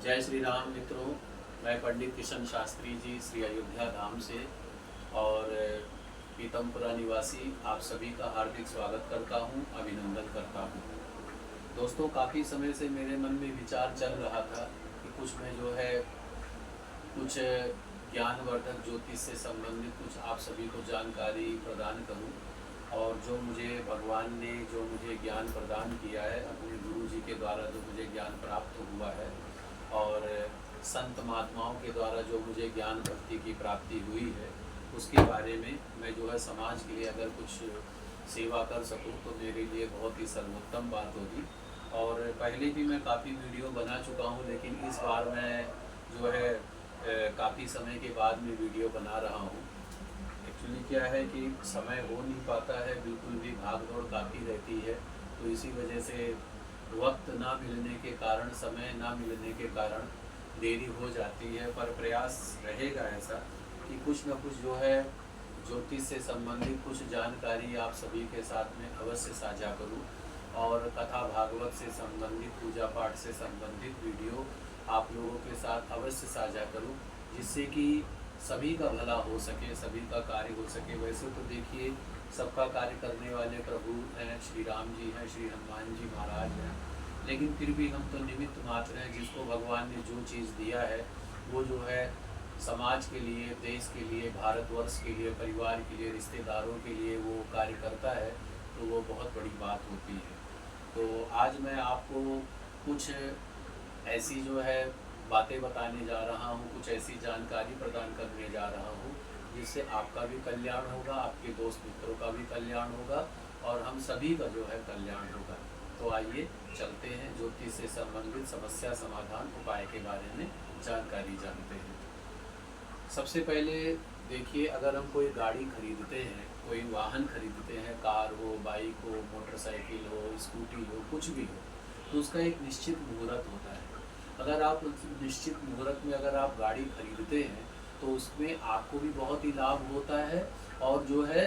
जय श्री राम मित्रों। मैं पंडित किशन शास्त्री जी श्री अयोध्या धाम से और पीतमपुरा निवासी आप सभी का हार्दिक स्वागत करता हूं, अभिनंदन करता हूं। दोस्तों, काफ़ी समय से मेरे मन में विचार चल रहा था कि कुछ मैं जो है कुछ ज्ञानवर्धक ज्योतिष से संबंधित कुछ आप सभी को जानकारी प्रदान करूं और जो मुझे भगवान ने जो मुझे ज्ञान प्रदान किया है अपने गुरु जी के द्वारा जो मुझे ज्ञान प्राप्त हुआ है और संत महात्माओं के द्वारा जो मुझे ज्ञान भक्ति की प्राप्ति हुई है उसके बारे में मैं जो है समाज के लिए अगर कुछ सेवा कर सकूं तो मेरे लिए बहुत ही सर्वोत्तम बात होगी। और पहले भी मैं काफ़ी वीडियो बना चुका हूं, लेकिन इस बार मैं जो है काफ़ी समय के बाद में वीडियो बना रहा हूं। एक्चुअली क्या है कि समय हो नहीं पाता है, बिल्कुल भी भाग दौड़ काफ़ी रहती है, तो इसी वजह से वक्त ना मिलने के कारण, समय ना मिलने के कारण देरी हो जाती है। पर प्रयास रहेगा ऐसा कि कुछ न कुछ जो है ज्योतिष से संबंधित कुछ जानकारी आप सभी के साथ में अवश्य साझा करूं और कथा भागवत से संबंधित, पूजा पाठ से संबंधित वीडियो आप लोगों के साथ अवश्य साझा करूं, जिससे कि सभी का भला हो सके, सभी का कार्य हो सके। वैसे तो देखिए सबका कार्य करने वाले प्रभु हैं, श्री राम जी हैं, श्री हनुमान जी महाराज हैं, लेकिन फिर भी हम तो निमित्त मात्र हैं। जिसको भगवान ने जो चीज़ दिया है वो जो है समाज के लिए, देश के लिए, भारतवर्ष के लिए, परिवार के लिए, रिश्तेदारों के लिए वो कार्य करता है, तो वो बहुत बड़ी बात होती है। तो आज मैं आपको कुछ ऐसी जो है बातें बताने जा रहा हूँ, कुछ ऐसी जानकारी प्रदान करने जा रहा हूँ जिससे आपका भी कल्याण होगा, आपके दोस्त मित्रों का भी कल्याण होगा और हम सभी का जो है कल्याण होगा। तो आइए चलते हैं ज्योतिष से संबंधित समस्या समाधान उपाय के बारे में जानकारी जानते हैं। सबसे पहले देखिए, अगर हम कोई गाड़ी खरीदते हैं, कोई वाहन खरीदते हैं, कार हो, बाइक हो, मोटरसाइकिल हो, स्कूटी हो, कुछ भी हो, तो उसका एक निश्चित मुहूर्त होता है। अगर आप निश्चित मुहूर्त में अगर आप गाड़ी खरीदते हैं तो उसमें आपको भी बहुत ही लाभ होता है और जो है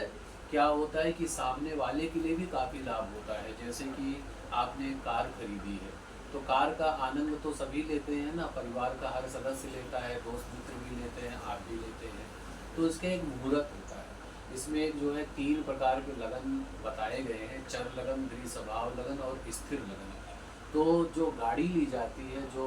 क्या होता है कि सामने वाले के लिए भी काफ़ी लाभ होता है। जैसे कि आपने कार खरीदी है तो कार का आनंद तो सभी लेते हैं ना, परिवार का हर सदस्य लेता है, दोस्त मित्र भी लेते हैं, आप भी लेते हैं। तो इसका एक मुहूर्त होता है। इसमें जो है 3 प्रकार के लगन बताए गए हैं, चर लगन, द्विस्वभाव लगन और स्थिर लगन। तो जो गाड़ी ली जाती है, जो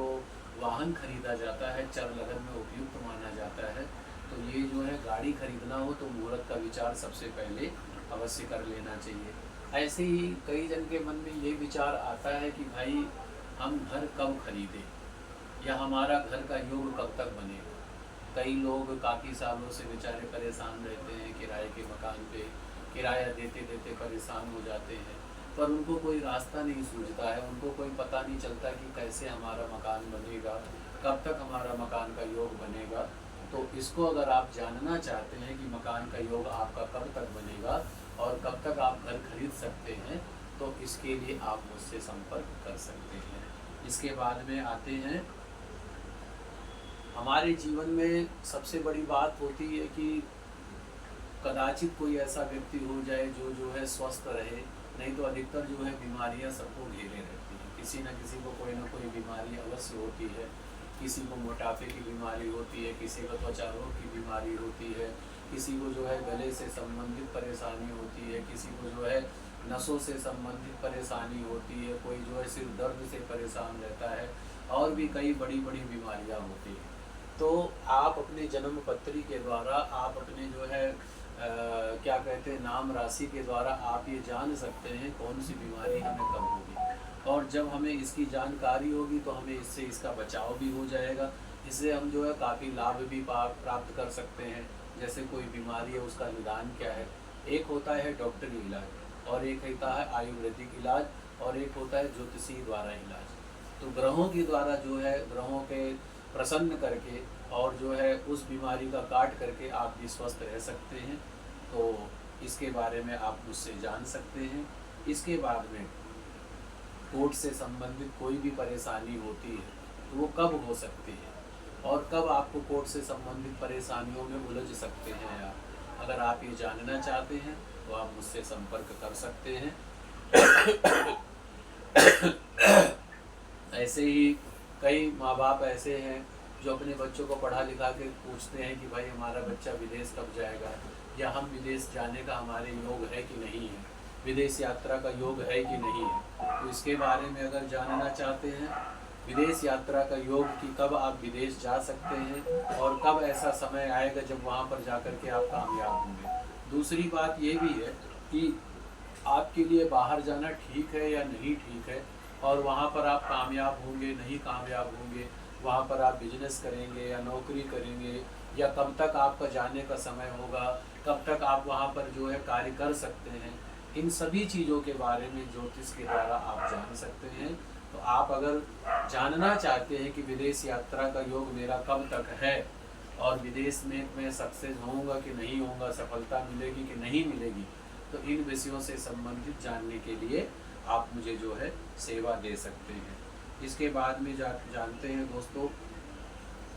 वाहन खरीदा जाता है, चर लगन में उपयुक्त माना जाता है। तो ये जो है गाड़ी खरीदना हो तो मुहूर्त का विचार सबसे पहले अवश्य कर लेना चाहिए। ऐसे ही कई जन के मन में ये विचार आता है कि भाई हम घर कब खरीदें या हमारा घर का योग कब तक बनेगा। कई लोग काफ़ी सालों से बेचारे परेशान रहते हैं, किराए के मकान पे किराया देते देते परेशान हो जाते हैं, पर उनको कोई रास्ता नहीं सूझता है, उनको कोई पता नहीं चलता कि कैसे हमारा मकान बनेगा, कब तक हमारा मकान का योग बनेगा। तो इसको अगर आप जानना चाहते हैं कि मकान का योग आपका कब तक बनेगा और कब तक आप घर खरीद सकते हैं, तो इसके लिए आप मुझसे संपर्क कर सकते हैं। इसके बाद में आते हैं, हमारे जीवन में सबसे बड़ी बात होती है कि कदाचित कोई ऐसा व्यक्ति हो जाए जो है स्वस्थ रहे, नहीं तो अधिकतर जो है बीमारियां सबको घेरे रहती हैं। किसी न किसी को कोई ना कोई बीमारी अवश्य होती है। किसी को मोटापे की बीमारी होती है, किसी को त्वचा रोग की बीमारी होती है, किसी को जो है गले से संबंधित परेशानी होती है, किसी को जो है नसों से संबंधित परेशानी होती है, कोई जो है सिर दर्द से परेशान रहता है और भी कई बड़ी बड़ी बीमारियां होती हैं। तो आप अपने जन्म पत्री के द्वारा, आप अपने जो है क्या कहते हैं नाम राशि के द्वारा आप ये जान सकते हैं कौन सी बीमारी हमें कब होगी, और जब हमें इसकी जानकारी होगी तो हमें इससे इसका बचाव भी हो जाएगा। इससे हम जो है काफ़ी लाभ भी प्राप्त कर सकते हैं। जैसे कोई बीमारी है उसका निदान क्या है, एक होता है डॉक्टरी इलाज और एक होता है आयुर्वेदिक इलाज और एक होता है ज्योतिषी द्वारा इलाज। तो ग्रहों के द्वारा जो है, ग्रहों के प्रसन्न करके और जो है उस बीमारी का काट करके आप भी स्वस्थ रह सकते हैं। तो इसके बारे में आप मुझसे जान सकते हैं। इसके बाद में कोर्ट से संबंधित कोई भी परेशानी होती है तो वो कब हो सकती है और कब आपको कोर्ट से संबंधित परेशानियों में उलझ सकते हैं आप। अगर आप ये जानना चाहते हैं तो आप मुझसे संपर्क कर सकते हैं। ऐसे ही कई माँ बाप ऐसे हैं जो अपने बच्चों को पढ़ा लिखा के पूछते हैं कि भाई हमारा बच्चा विदेश कब जाएगा, या हम विदेश जाने का हमारे योग है कि नहीं है, विदेश यात्रा का योग है कि नहीं है। तो इसके बारे में अगर जानना चाहते हैं, विदेश यात्रा का योग कि कब आप विदेश जा सकते हैं और कब ऐसा समय आएगा जब वहाँ पर जाकर के आप कामयाब होंगे। दूसरी बात ये भी है कि आपके लिए बाहर जाना ठीक है या नहीं ठीक है, और वहाँ पर आप कामयाब होंगे नहीं कामयाब होंगे, वहाँ पर आप बिजनेस करेंगे या नौकरी करेंगे, या कब तक आपका जाने का समय होगा, कब तक आप वहाँ पर जो है कार्य कर सकते हैं, इन सभी चीज़ों के बारे में ज्योतिष के द्वारा आप जान सकते हैं। तो आप अगर जानना चाहते हैं कि विदेश यात्रा का योग मेरा कब तक है और विदेश में मैं सक्सेस होऊंगा कि नहीं होऊंगा, सफलता मिलेगी कि नहीं मिलेगी, तो इन विषयों से संबंधित जानने के लिए आप मुझे जो है सेवा दे सकते हैं। इसके बाद में जानते हैं दोस्तों,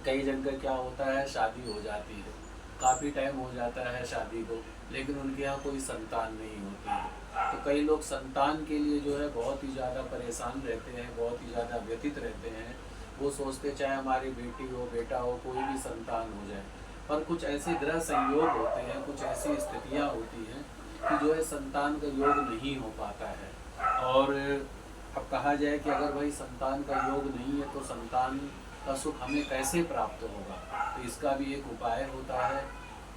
कई जगह क्या होता है, शादी हो जाती है, काफ़ी टाइम हो जाता है शादी को, लेकिन उनके यहाँ कोई संतान नहीं होती है। तो कई लोग संतान के लिए जो है बहुत ही ज़्यादा परेशान रहते हैं, बहुत ही ज़्यादा व्यथित रहते हैं। वो सोचते चाहे हमारी बेटी हो बेटा हो कोई भी संतान हो जाए, पर कुछ ऐसे ग्रह संयोग होते हैं, कुछ ऐसी स्थितियाँ होती हैं कि जो है संतान का योग नहीं हो पाता है। और अब कहा जाए कि अगर भाई संतान का योग नहीं है तो संतान का सुख हमें कैसे प्राप्त होगा, तो इसका भी एक उपाय होता है।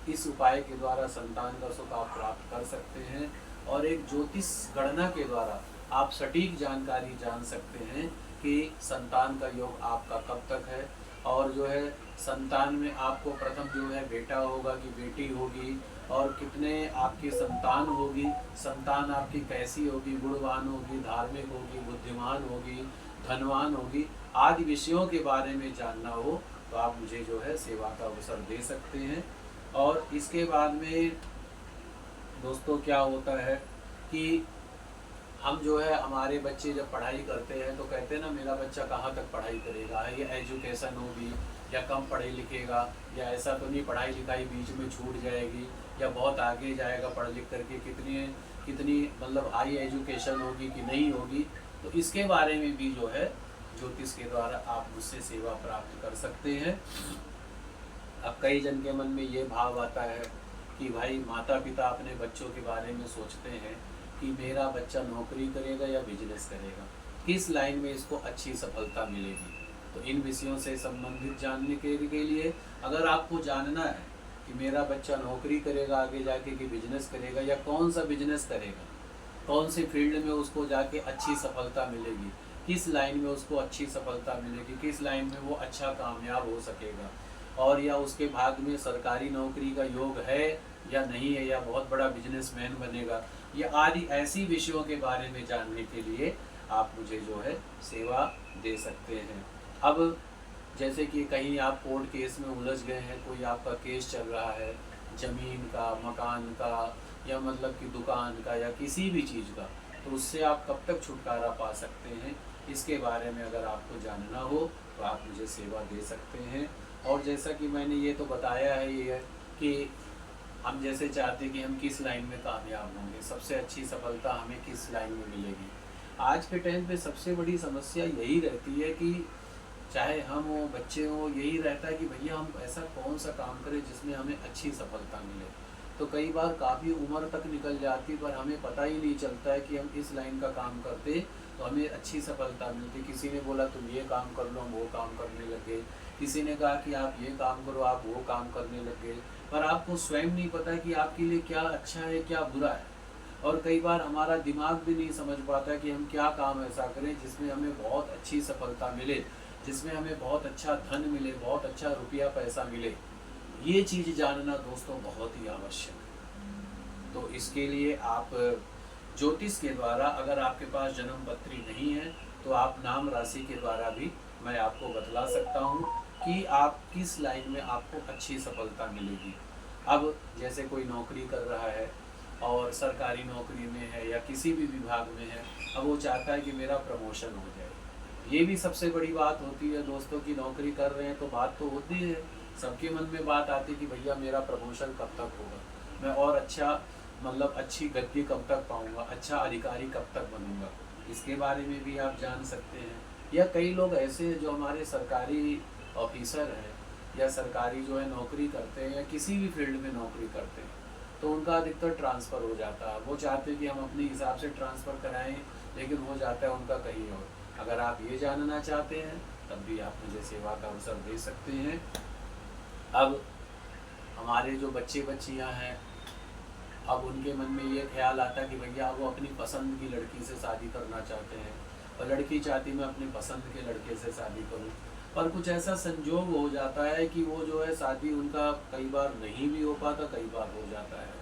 इस उपाय के द्वारा संतान का सुख आप प्राप्त कर सकते हैं, और एक ज्योतिष गणना के द्वारा आप सटीक जानकारी जान सकते हैं कि संतान का योग आपका कब तक है, और जो है संतान में आपको प्रथम जो है बेटा होगा कि बेटी होगी, और कितने आपकी संतान होगी, संतान आपकी कैसी होगी, गुणवान होगी, धार्मिक होगी, बुद्धिमान होगी, धनवान होगी, आदि विषयों के बारे में जानना हो तो आप मुझे जो है सेवा का अवसर दे सकते हैं। और इसके बाद में दोस्तों क्या होता है कि हम जो है हमारे बच्चे जब पढ़ाई करते हैं तो कहते हैं ना मेरा बच्चा कहाँ तक पढ़ाई करेगा, ये एजुकेशन होगी या कम पढ़े लिखेगा, या ऐसा तो नहीं पढ़ाई लिखाई बीच में छूट जाएगी या बहुत आगे जाएगा पढ़ लिख करके, कितनी मतलब हाई एजुकेशन होगी कि नहीं होगी। तो इसके बारे में भी जो है ज्योतिष के द्वारा आप मुझसे सेवा प्राप्त कर सकते हैं। अब कई जन के मन में ये भाव आता है कि भाई माता पिता अपने बच्चों के बारे में सोचते हैं कि मेरा बच्चा नौकरी करेगा या बिजनेस करेगा, किस लाइन में इसको अच्छी सफलता मिलेगी। तो इन विषयों से संबंधित जानने के लिए अगर आपको जानना है कि मेरा बच्चा नौकरी करेगा आगे जाके कि बिजनेस करेगा, या कौन सा बिजनेस करेगा, कौन से फील्ड में उसको जाके अच्छी सफलता मिलेगी, किस लाइन में उसको अच्छी सफलता मिलेगी, किस लाइन में वो अच्छा कामयाब हो सकेगा, और या उसके भाग में सरकारी नौकरी का योग है या नहीं है, या बहुत बड़ा बिजनेसमैन बनेगा, ये आदि ऐसी विषयों के बारे में जानने के लिए आप मुझे जो है सेवा दे सकते हैं। अब जैसे कि कहीं आप कोर्ट केस में उलझ गए हैं, कोई आपका केस चल रहा है ज़मीन का, मकान का, या मतलब कि दुकान का, या किसी भी चीज़ का, तो उससे आप कब तक छुटकारा पा सकते हैं, इसके बारे में अगर आपको जानना हो तो आप मुझे सेवा दे सकते हैं। और जैसा कि मैंने ये तो बताया है ये कि हम जैसे चाहते हैं कि हम किस लाइन में कामयाब होंगे, सबसे अच्छी सफलता हमें किस लाइन में मिलेगी। आज के टाइम पे सबसे बड़ी समस्या यही रहती है कि चाहे हम हो बच्चे हो, यही रहता है कि भैया हम ऐसा कौन सा काम करें जिसमें हमें अच्छी सफलता मिले। तो कई बार काफ़ी उम्र तक निकल जाती पर हमें पता ही नहीं चलता है कि हम इस लाइन का काम करते तो हमें अच्छी सफलता मिलती। किसी ने बोला तुम ये काम कर लो, हम वो काम करने लगे, किसी ने कहा कि आप ये काम करो, आप वो काम करने लगे, पर आपको स्वयं नहीं पता कि आपके लिए क्या अच्छा है क्या बुरा है। और कई बार हमारा दिमाग भी नहीं समझ पाता कि हम क्या काम ऐसा करें जिसमें हमें बहुत अच्छी सफलता मिले, जिसमें हमें बहुत अच्छा धन मिले, बहुत अच्छा रुपया पैसा मिले। ये चीज़ जानना दोस्तों बहुत ही आवश्यक है। तो इसके लिए आप ज्योतिष के द्वारा, अगर आपके पास जन्म पत्री नहीं है तो आप नाम राशि के द्वारा भी मैं आपको बतला सकता हूँ कि आप किस लाइन में आपको अच्छी सफलता मिलेगी। अब जैसे कोई नौकरी कर रहा है और सरकारी नौकरी में है या किसी भी विभाग में है, अब वो चाहता है कि मेरा प्रमोशन हो जाए। ये भी सबसे बड़ी बात होती है दोस्तों की नौकरी कर रहे हैं तो बात तो होती है, सबके मन में बात आती है कि भैया मेरा प्रमोशन कब तक होगा, मैं और अच्छा मतलब अच्छी गद्दी कब तक पाऊंगा, अच्छा अधिकारी कब तक बनूंगा। इसके बारे में भी आप जान सकते हैं। या कई लोग ऐसे हैं जो हमारे सरकारी ऑफिसर हैं या सरकारी जो है नौकरी करते हैं या किसी भी फील्ड में नौकरी करते हैं, तो उनका अधिकतर ट्रांसफ़र हो जाता है। वो चाहते हैं कि हम अपने हिसाब से ट्रांसफ़र कराएं, लेकिन हो जाता है उनका कहीं और। अगर आप ये जानना चाहते हैं तब भी आप मुझे सेवा का अवसर दे सकते हैं। अब हमारे जो बच्चे बच्चियां हैं, अब उनके मन में ये ख्याल आता है कि भैया वो अपनी पसंद की लड़की से शादी करना चाहते हैं और लड़की चाहती मैं अपनी पसंद के लड़के से शादी करूं, पर कुछ ऐसा संजोग हो जाता है कि वो जो है शादी उनका कई बार नहीं भी हो पाता, कई बार हो जाता है।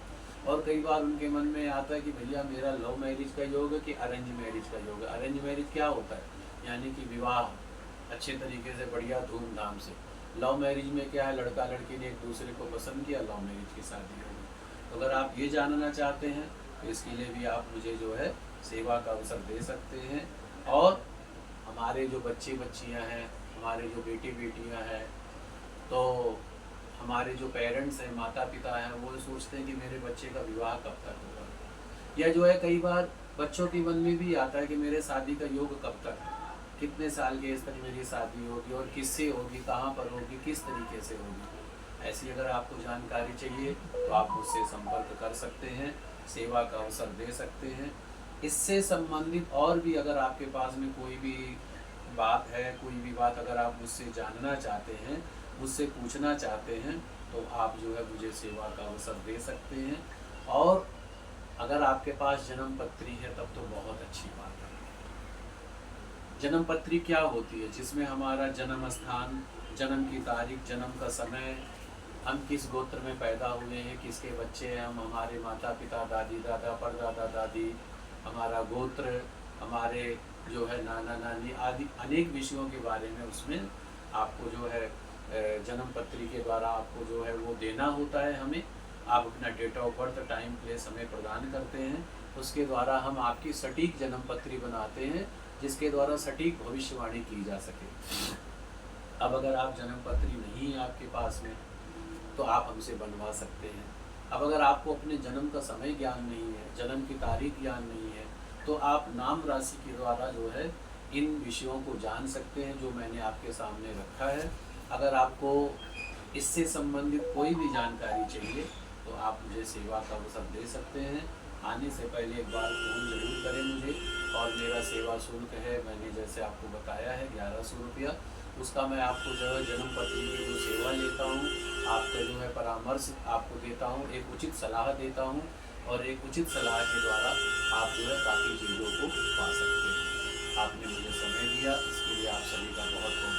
और कई बार उनके मन में आता है कि भैया मेरा लव मैरिज का योग है कि अरेंज मैरिज का योग है। अरेंज मैरिज क्या होता है, यानी कि विवाह अच्छे तरीके से बढ़िया धूमधाम से। लव मैरिज में क्या है, लड़का लड़की ने एक दूसरे को पसंद किया, लव मैरिज की शादी होगी। तो अगर आप ये जानना चाहते हैं तो इसके लिए भी आप मुझे जो है सेवा का अवसर दे सकते हैं। और हमारे जो बच्चे बच्चियां हैं, हमारे जो बेटे बेटियां हैं, तो हमारे जो पेरेंट्स हैं, माता पिता हैं, वो सोचते हैं कि मेरे बच्चे का विवाह कब तक होगा, या जो है कई बार बच्चों के मन में भी आता है कि मेरे शादी का योग कब तक है, कितने साल के एज तक मेरी शादी होगी और किससे होगी, कहाँ पर होगी, किस तरीके से होगी। ऐसी अगर आपको जानकारी चाहिए तो आप मुझसे संपर्क कर सकते हैं, सेवा का अवसर दे सकते हैं। इससे संबंधित और भी अगर आपके पास में कोई भी बात है, कोई भी बात अगर आप मुझसे जानना चाहते हैं, मुझसे पूछना चाहते हैं, तो आप जो है मुझे सेवा का अवसर दे सकते हैं। और अगर आपके पास जन्म पत्री है तब तो बहुत अच्छी बात है। जन्म पत्री क्या होती है, जिसमें हमारा जन्म स्थान, जन्म की तारीख, जन्म का समय, हम किस गोत्र में पैदा हुए हैं, किसके बच्चे हैं हम, हमारे माता पिता, दादी दादा, परदादा दादी, हमारा गोत्र, हमारे जो है नाना नानी आदि अनेक विषयों के बारे में उसमें आपको जो है जन्म पत्री के द्वारा आपको जो है वो देना होता है हमें। आप अपना date of birth, time, place हमें प्रदान करते हैं, उसके द्वारा हम आपकी सटीक जन्म पत्री बनाते हैं, जिसके द्वारा सटीक भविष्यवाणी की जा सके। अब अगर आप जन्म पत्री नहीं है आपके पास में तो आप हमसे बनवा सकते हैं। अब अगर आपको अपने जन्म का समय ज्ञान नहीं है, जन्म की तारीख ज्ञान नहीं है, तो आप नाम राशि के द्वारा जो है इन विषयों को जान सकते हैं जो मैंने आपके सामने रखा है। अगर आपको इससे संबंधित कोई भी जानकारी चाहिए तो आप मुझे सेवा का अवसर दे सकते हैं। आने से पहले एक बार फ़ोन ज़रूर करें मुझे। और मेरा सेवा शुल्क है, मैंने जैसे आपको बताया है 1100 रुपया, उसका मैं आपको जो है जन्म पत्री की जो सेवा लेता हूँ, आपका जो है परामर्श आपको देता हूँ, एक उचित सलाह देता हूँ, और एक उचित सलाह के द्वारा आप जो है काफ़ी चीज़ों को पा सकते हैं। आपने मुझे समय दिया, इसके लिए आप सभी का बहुत बहुत